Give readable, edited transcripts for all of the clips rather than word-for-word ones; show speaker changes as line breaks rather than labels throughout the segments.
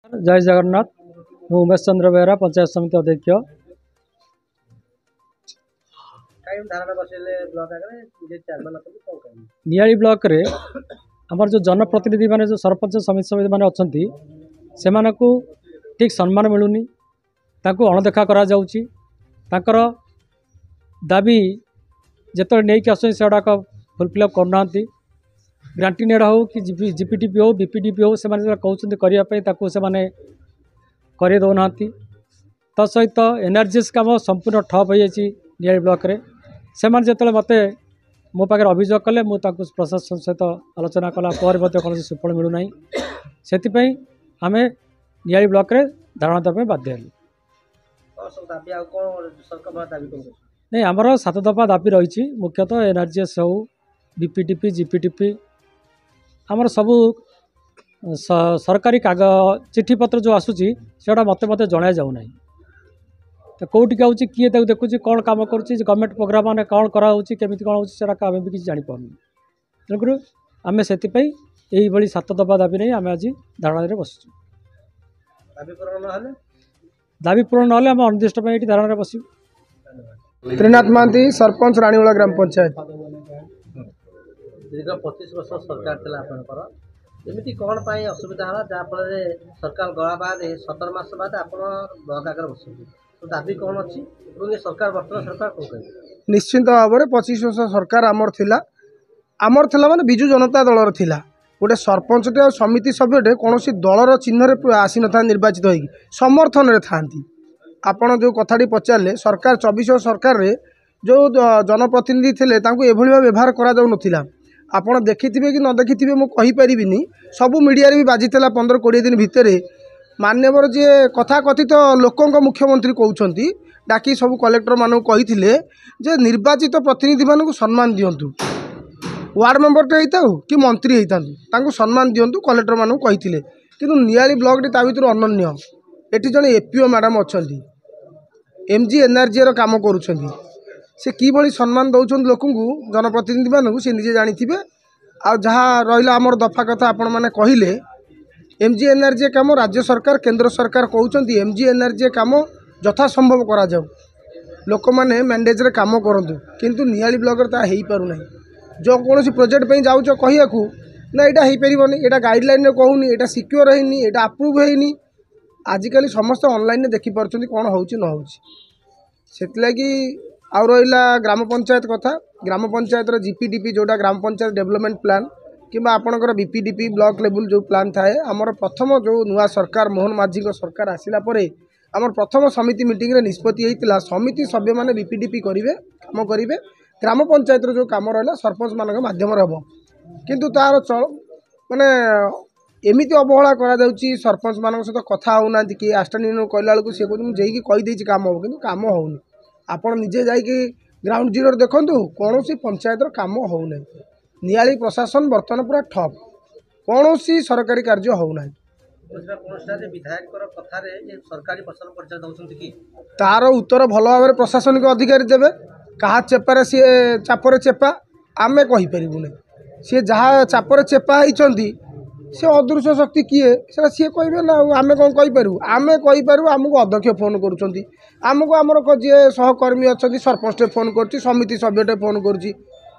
जय जगन्नाथ। मु उमेश चंद्र बेहरा पंचायत समिति अध्यक्ष। नियाली ब्लॉक रे आमर जो जनप्रतिनिधि माने जो सरपंच समिति समिति माने अछंती सेमानकु ठीक सम्मान मिलुनी, ताकू अणदेखा करा जाउची। ताकर दाबी जेतले नै कि आसै सेडाक फुलफिल करनांती। ग्रांटीनेड हो कि जीपीटीपी हो बीपीडीपी हो से कहते करने से करे दौना। तो सहित एनआरजीएस काम संपूर्ण ठप हो नियाली ब्लॉक रे से जो मत मो पाखे अभियोग कले प्रशासन सहित आलोचना कला कौन सुफल मिलूना। से आम नियाली ब्लॉक रे धारणा देवाई बाध्य नहीं। आमर 7 दफा दाबी रही मुख्यतः एनआरजीएस हो बीपीडीपी जीपीटीपी आमर सबू सरकारी चिठी पत्र जो आसूची से मत मत जन जाऊना। तो कौटी आऊँगी किए देखुँ कौन कम कर गवर्नमेंट प्रोग्राम मैंने कौन कराऊँगी केमी कौन होगा आम भी किसी जापर। तेणुक आम से 7 दफा दाबी नहीं आम आज धारणा बस दाबी पूरण ना आम अनिर्दिष्ट धारणा बस।
त्रिनाथ महांती सरपंच रानीवाला ग्राम पंचायत।
दीर्घ 25 वर्ष सरकार थिला आपनकर एमिति कोन पाई असुविधा हला जाफल सरकार गला बाद 17 मास बाद आपण ब्लॉक आकर बसुची तो दाबी कोन अछि ए सरकार वर्तमान सरकार को कहि
निश्चित भाव में 25 वर्ष सरकार आमर थिला माने बिजु जनता दलर थिला। गोटे सरपंचटे और समिति सभ्यटे कौन दलर चिन्ह आसी न निर्वाचित होगी समर्थन रे थांती। आपण जो कथाटी पचारे सरकार 24 सरकार रे जो जनप्रतिनिधि थे एभली भाव व्यवहार करा जाउ नथिला। आपण देखिथिबे कि न देखिथिबे मु कहि परिबिनी सबु मीडिया रे भी बाजितला 15-20 दिन भितरे मान्यवर जे कथा कथित लोकंक मुख्यमंत्री कहउछंती डाकी सबु कलेक्टर मानू कहिथिले जे निर्वाचित प्रतिनिधि मानू सम्मान दियंतु। वार्ड मेंबर टे हेताउ कि मंत्री हेतांतु तांको सम्मान दियंतु कलेक्टर मानू कहिथिले। किंतु नियाली ब्लॉक टे ता भितर अनन्य एठी जने एपीओ मैडम अछंती एमजी एनआरजी रो काम करूछंती से किभली सम्मान दौरान लोक जनप्रतिनिधि मानू से निजे जानी। आ जहाँ रहा आमर दफा कथा आपण मैंने कहले एमजी एनआरजी काम राज्य सरकार केंद्र सरकार कहते एमजी एनआरजी काम यथा संभव करा जाऊ लोक मैंने मैंडेज रे काम करंतु किंतु नियाली ब्लॉक ता हेई पारु नाही। जो कौन प्रोजेक्ट पे जाऊच कहिया ना यहाँ हो पारन यहाँ गाइडलाइन रे कहूनी यहाँ सिक्योर होनी यहाँ अप्रूव होनी। आजिकल समस्त ऑनलाइन देखी पार्टी कौन होउची न होउची से लगी। आउ रहा ग्राम पंचायत कथा ग्राम पंचायत जीपीडीपी जोटा ग्राम पंचायत डेवलपमेंट प्लान किंबा आपणकर बीपीडीपी ब्लॉक लेवल जो प्लान थाए आमर प्रथम जो नुआ सरकार मोहन माझी सरकार आसिला परे आमर प्रथम समिति मीटिंग रे निष्पत्ति होता समिति सभ्य मैंने बीपीडीपी करेंगे काम करेंगे ग्राम पंचायत जो काम रहा सरपंच मान मध्यम हम किंतु तार माने एमती अवहेला करा सरपंच मान सहित कथा होना कि आस्टानी कहला बेलू सी कहते मुझे कहीदेची काम हो कि काम होनी। आपण निजे जाइए ग्राउंड जीरो देखूँ कौन सी पंचायत काम होना। नियाली प्रशासन बर्तमान पूरा ठप कौन सी सरकारी कार्य होना। तार उत्तर भल भाव में प्रशासनिक अधिकारी देवे क्या चेपार सी चापर चेपा आमे कहीपरूना सी जहाँ चापर चेपा होती सी अदृश्य शक्ति किए सी कहे ना आम कौन कहीपरू आमे कहीपरू आमको अध्यक्ष फोन करुँच आमको आमर जी सहकर्मी अच्छा सरपंच फोन कर समिति सभ्यटे फोन कर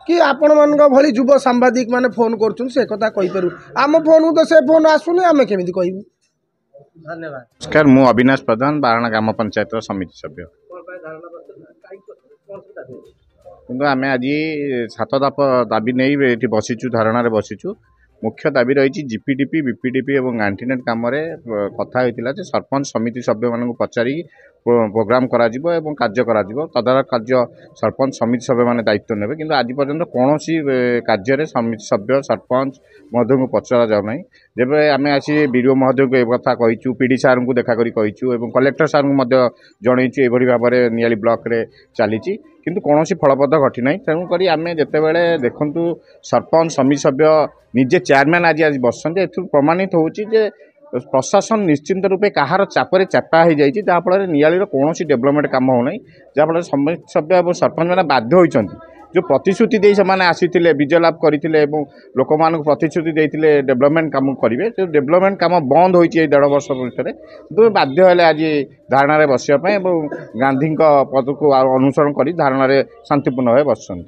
कि आपण मान भली युव सांबादिक मैंने फोन करूँ आम फोन को तो से फोन आसुनी आम केमी कहूँ।
धन्यवाद।
नमस्कार मु अविनाश प्रधान बारणा ग्राम पंचायत समिति सभ्य किंतु आम आज 7 दफा दाबी नहीं ये बसीचु धारणा बसीचु। मुख्य दाबी रही जीपीडीपी बीपीडीपी और गांठीनेट कम कथा होता सरपंच समिति सभ्य मान पचारि प्रोग्राम करा कार्य करा तदारख कार्य सरपंच समिति सभ्य मैंने दायित्व ने कि आज पर्यंत कौन कार्य समिति सभ्य सरपंच महोदय को पचरा जाऊना। जब आम आसी बीडीओ महोदय को एक कथा कहीचु पीडी सार को देखा कहीचु कलेक्टर सार को जनईचु एभली भाव में नियाली ब्लॉक रे चली किंतु कौन फलप्रद घटी ना। तेणुक आम जितेबाला देखु सरपंच समिति सभ्य निजे चेयरमैन आज बसते प्रमाणित होचे प्रशासन निश्चिंत रूपे कहार चापर चापा हो जाए जहाँफल नियाली कौन डेवलपमेंट काम होना जहाँफल समिति सभ्य और सरपंच मैंने बाध्य होती जो प्रतिश्रुति दे से आसीथिले विजय लाभ करथिले एवं लोकमानक प्रतिश्रुति देथिले डेवलपमेंट काम करिवे तो डेवलपमेंट काम बंद होईछि 1.5 वर्ष भितर तो बाध्य हेले आज धारणा रे बसिया पय एवं गांधी पद को अनुसरण करी धारणा रे शांतिपूर्ण भाव बसछन।